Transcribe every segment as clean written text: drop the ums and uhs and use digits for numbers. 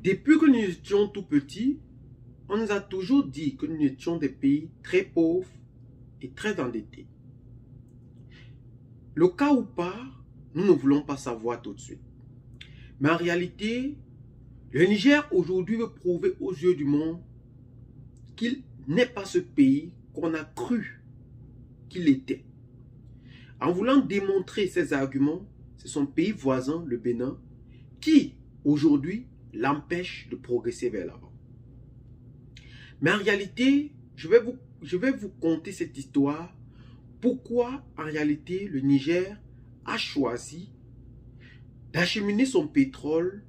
Depuis que nous étions tout petits, on nous a toujours dit que nous étions des pays très pauvres et très endettés. Le cas ou pas, nous ne voulons pas savoir tout de suite. Mais en réalité, le Niger aujourd'hui veut prouver aux yeux du monde qu'il n'est pas ce pays qu'on a cru qu'il était. En voulant démontrer ses arguments, c'est son pays voisin, le Bénin, qui aujourd'hui l'empêche de progresser vers l'avant. Mais en réalité, je vais vous conter cette histoire. Pourquoi en réalité le Niger a choisi d'acheminer son pétrole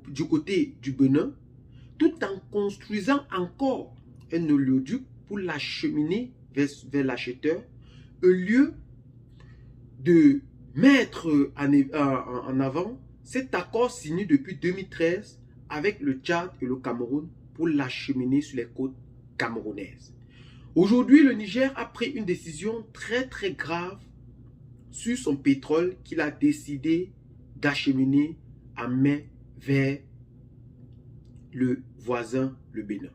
du côté du Bénin, tout en construisant encore un oléoduc pour l'acheminer vers l'acheteur, au lieu de mettre en avant cet accord signé depuis 2013 avec le Tchad et le Cameroun pour l'acheminer sur les côtes camerounaises. Aujourd'hui, le Niger a pris une décision très très grave sur son pétrole qu'il a décidé d'acheminer en main vers le voisin, le Bénin.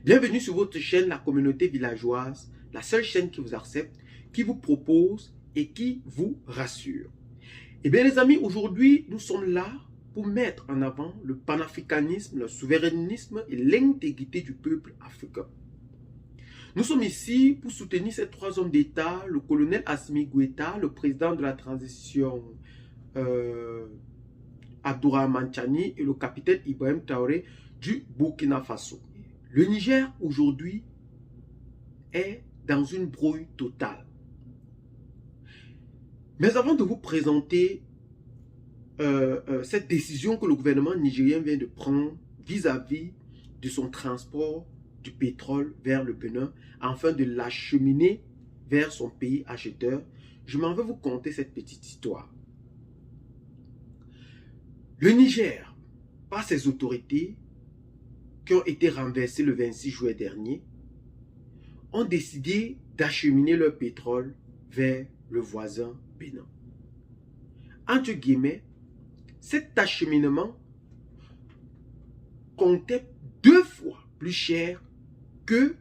Bienvenue sur votre chaîne, la communauté villageoise, la seule chaîne qui vous accepte, qui vous propose et qui vous rassure. Eh bien les amis, aujourd'hui, nous sommes là pour mettre en avant le panafricanisme, le souverainisme et l'intégrité du peuple africain. Nous sommes ici pour soutenir ces trois hommes d'État, le colonel Assimi Goïta, le président de la transition Abdourahmane Tchani et le capitaine Ibrahim Traoré du Burkina Faso. Le Niger aujourd'hui est dans une brouille totale. Mais avant de vous présenter cette décision que le gouvernement nigérien vient de prendre vis-à-vis de son transport du pétrole vers le Bénin, afin de l'acheminer vers son pays acheteur, je m'en vais vous conter cette petite histoire. Le Niger, par ses autorités, qui ont été renversées le 26 juillet dernier, ont décidé d'acheminer leur pétrole vers le voisin Bénin. Entre guillemets, cet acheminement comptait 2 fois plus cher que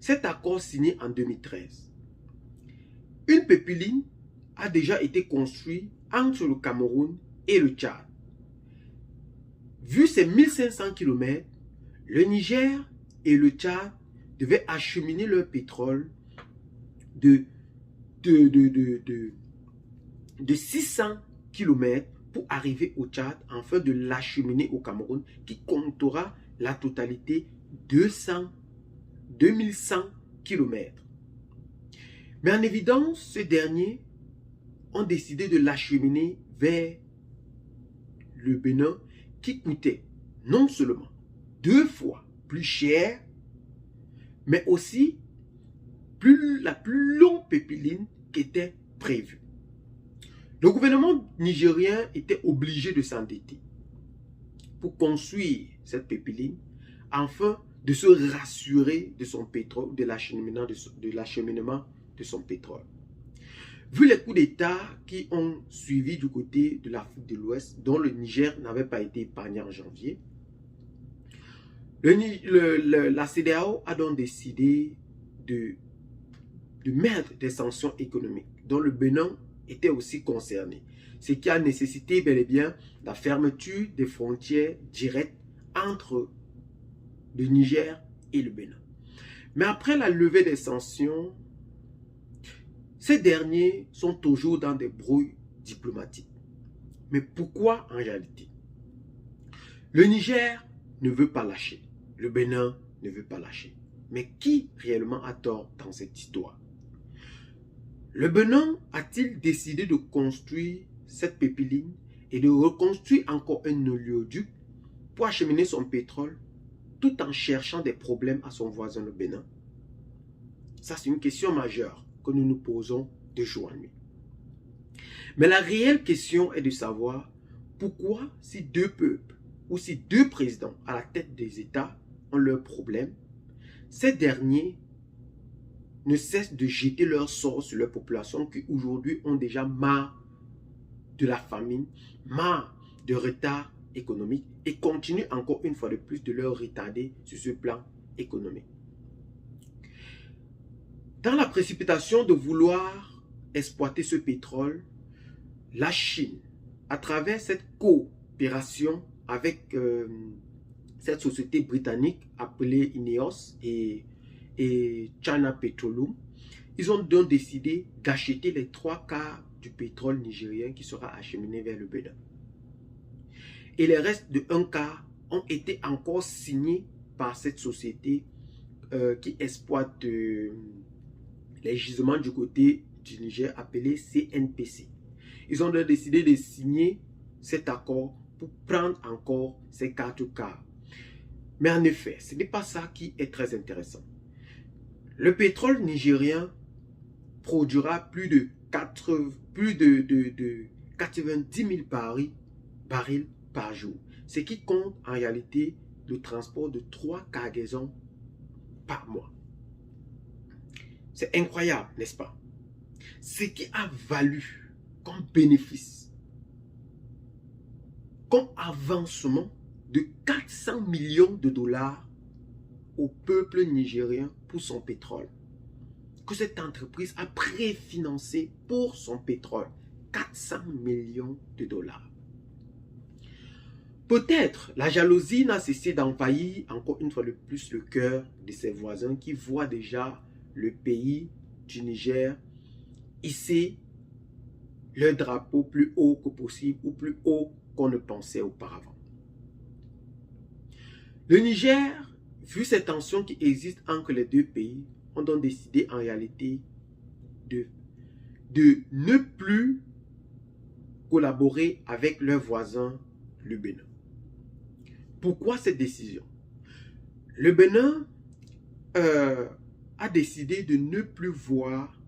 cet accord signé en 2013. Une pipeline a déjà été construite entre le Cameroun et le Tchad. Vu ces 1500 km, le Niger et le Tchad devaient acheminer leur pétrole de 600 km pour arriver au Tchad, afin de l'acheminer au Cameroun, qui comptera la totalité 2100 km. Mais en évidence, ces derniers ont décidé de l'acheminer vers le Bénin, qui coûtait non seulement 2 fois plus cher, mais aussi la plus longue pipeline qui était prévue. Le gouvernement nigérien était obligé de s'endetter pour construire cette pipeline, afin de se rassurer de son pétrole, de l'acheminement de son pétrole. Vu les coups d'État qui ont suivi du côté de l'Afrique de l'Ouest, dont le Niger n'avait pas été épargné en janvier, la CEDEAO a donc décidé de mettre des sanctions économiques, dont le Bénin était aussi concerné, ce qui a nécessité bel et bien la fermeture des frontières directes entre le Niger et le Bénin. Mais après la levée des sanctions, ces derniers sont toujours dans des brouilles diplomatiques. Mais pourquoi en réalité? Le Niger ne veut pas lâcher. Le Bénin ne veut pas lâcher. Mais qui réellement a tort dans cette histoire? Le Bénin a-t-il décidé de construire cette pipeline et de reconstruire encore un oléoduc pour acheminer son pétrole, tout en cherchant des problèmes à son voisin le Bénin? Ça, c'est une question majeure que nous nous posons de jour en nuit. Mais la réelle question est de savoir pourquoi si 2 peuples ou si 2 présidents à la tête des États ont leurs problèmes, ces derniers ne cessent de jeter leur sort sur leur population qui aujourd'hui ont déjà marre de la famine, marre de retard économique et continuent encore une fois de plus de leur retarder sur ce plan économique. Dans la précipitation de vouloir exploiter ce pétrole, la Chine, à travers cette coopération avec cette société britannique appelée INEOS et China Petroleum, ils ont donc décidé d'acheter les 3/4 du pétrole nigérien qui sera acheminé vers le Bénin. Et les restes de 1/4 ont été encore signés par cette société qui exploite les gisements du côté du Niger appelé CNPC. Ils ont donc décidé de signer cet accord pour prendre encore ces 4/4. Mais en effet, ce n'est pas ça qui est très intéressant. Le pétrole nigérien produira plus de 90 000 barils par jour, ce qui compte en réalité le transport de 3 cargaisons par mois. C'est incroyable, n'est-ce pas? Ce qui a valu comme bénéfice, comme avancement de 400 millions de dollars au peuple nigérien pour son pétrole. Que cette entreprise a préfinancé pour son pétrole 400 millions de dollars. Peut-être la jalousie n'a cessé d'envahir encore une fois de plus le cœur de ses voisins qui voient déjà le pays du Niger hisser leur drapeau plus haut que possible ou plus haut qu'on ne pensait auparavant. Le Niger, vu ces tensions qui existent entre les deux pays, ont donc décidé en réalité de ne plus collaborer avec leurs voisins, le Bénin. Pourquoi cette décision? Le Bénin a décidé de ne plus voir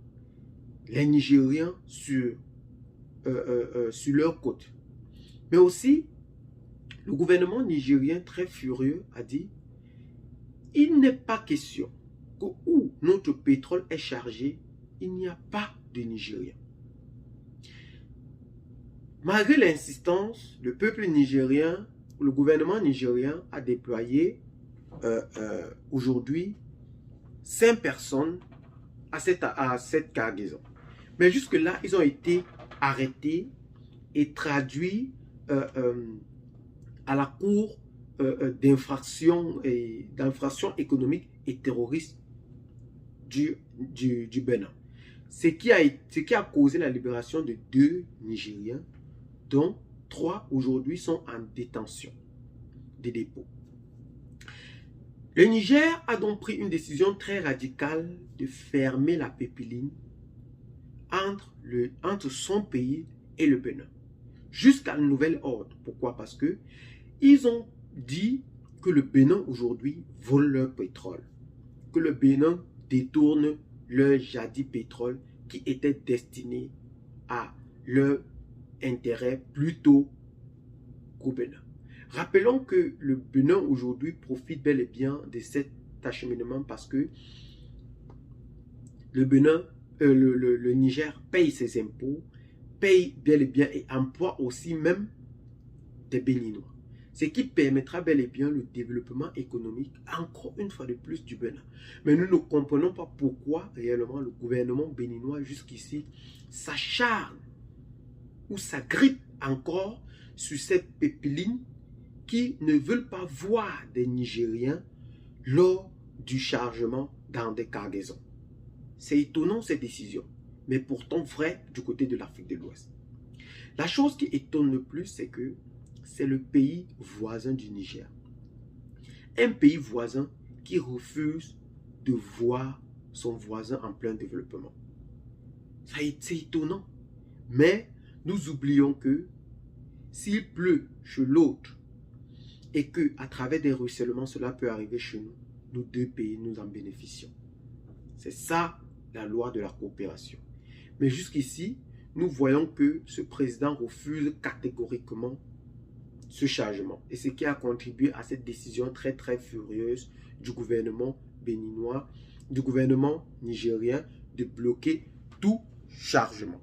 les Nigériens sur leur côte. Mais aussi, le gouvernement nigérien très furieux a dit il n'est pas question que où notre pétrole est chargé, il n'y a pas de Nigériens. Malgré l'insistance, le peuple nigérien, le gouvernement nigérien a déployé aujourd'hui 5 personnes à cette cargaison. Mais jusque-là, ils ont été arrêtés et traduits à la Cour d'infraction économique et terroriste du Bénin. Ce qui a causé la libération de 2 Nigériens, dont 3 aujourd'hui sont en détention de dépôt. Le Niger a donc pris une décision très radicale de fermer la pipeline entre son pays et le Bénin, jusqu'à nouvel ordre. Pourquoi? Parce que ils ont dit que le Bénin aujourd'hui vole leur pétrole, que le Bénin détourne leur jadis pétrole qui était destiné à leur intérêt plutôt qu'au Bénin. Rappelons que le Bénin aujourd'hui profite bel et bien de cet acheminement parce que le Bénin, le Niger paye ses impôts, paye bel et bien et emploie aussi même des Béninois. Ce qui permettra bel et bien le développement économique, encore une fois de plus, du Bénin. Mais nous ne comprenons pas pourquoi réellement le gouvernement béninois jusqu'ici s'acharne ou s'agrippe encore sur cette pipeline qui ne veulent pas voir des Nigériens lors du chargement dans des cargaisons. C'est étonnant cette décision, mais pourtant vrai du côté de l'Afrique de l'Ouest. La chose qui étonne le plus, c'est que c'est le pays voisin du Niger. Un pays voisin qui refuse de voir son voisin en plein développement. C'est étonnant. Mais nous oublions que s'il pleut chez l'autre et que à travers des ruissellements, cela peut arriver chez nous, nous 2 pays, nous en bénéficions. C'est ça la loi de la coopération. Mais jusqu'ici, nous voyons que ce président refuse catégoriquement ce chargement. Et ce qui a contribué à cette décision très très furieuse du gouvernement béninois, du gouvernement nigérien de bloquer tout chargement.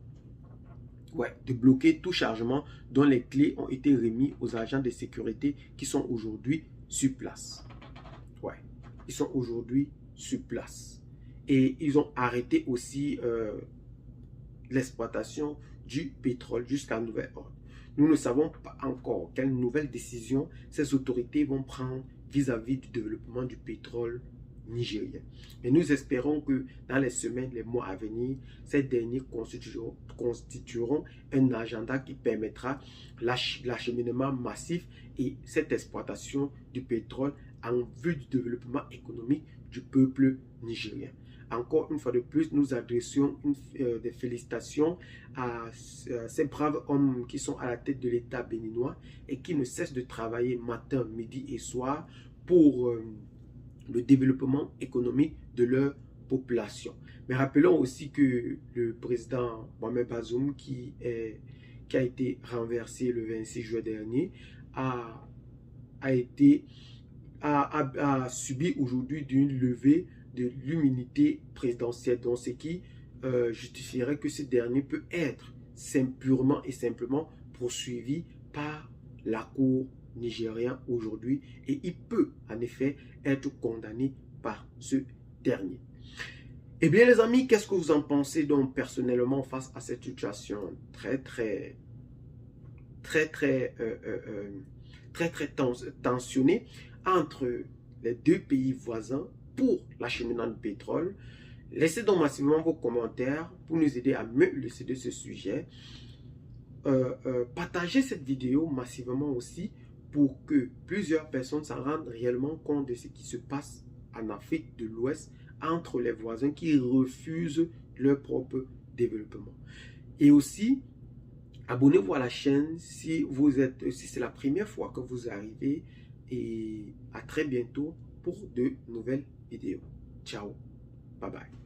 de bloquer tout chargement dont les clés ont été remises aux agents de sécurité qui sont aujourd'hui sur place. Ouais, ils sont aujourd'hui sur place. Et ils ont arrêté aussi l'exploitation du pétrole jusqu'à nouvel ordre. Nous ne savons pas encore quelles nouvelles décisions ces autorités vont prendre vis-à-vis du développement du pétrole nigérien. Mais nous espérons que dans les semaines, les mois à venir, ces derniers constitueront un agenda qui permettra l'acheminement massif et cette exploitation du pétrole en vue du développement économique du peuple nigérien. Encore une fois de plus, nous adressions des félicitations à ces braves hommes qui sont à la tête de l'État béninois et qui ne cessent de travailler matin, midi et soir pour le développement économique de leur population. Mais rappelons aussi que le président Mohamed Bazoum, qui a été renversé le 26 juin dernier, a subi aujourd'hui d'une levée de l'immunité présidentielle, donc ce qui justifierait que ce dernier peut être purement et simplement poursuivi par la Cour nigérienne aujourd'hui et il peut en effet être condamné par ce dernier. Eh bien les amis, qu'est-ce que vous en pensez donc personnellement face à cette situation très tentionnée entre les deux pays voisins pour l'acheminement de pétrole? Laissez donc massivement vos commentaires pour nous aider à mieux élucider ce sujet. Partagez cette vidéo massivement aussi pour que plusieurs personnes s'en rendent réellement compte de ce qui se passe en Afrique de l'Ouest entre les voisins qui refusent leur propre développement. Et aussi, abonnez-vous à la chaîne si c'est la première fois que vous arrivez et à très bientôt pour de nouvelles vidéos. Ciao, bye bye.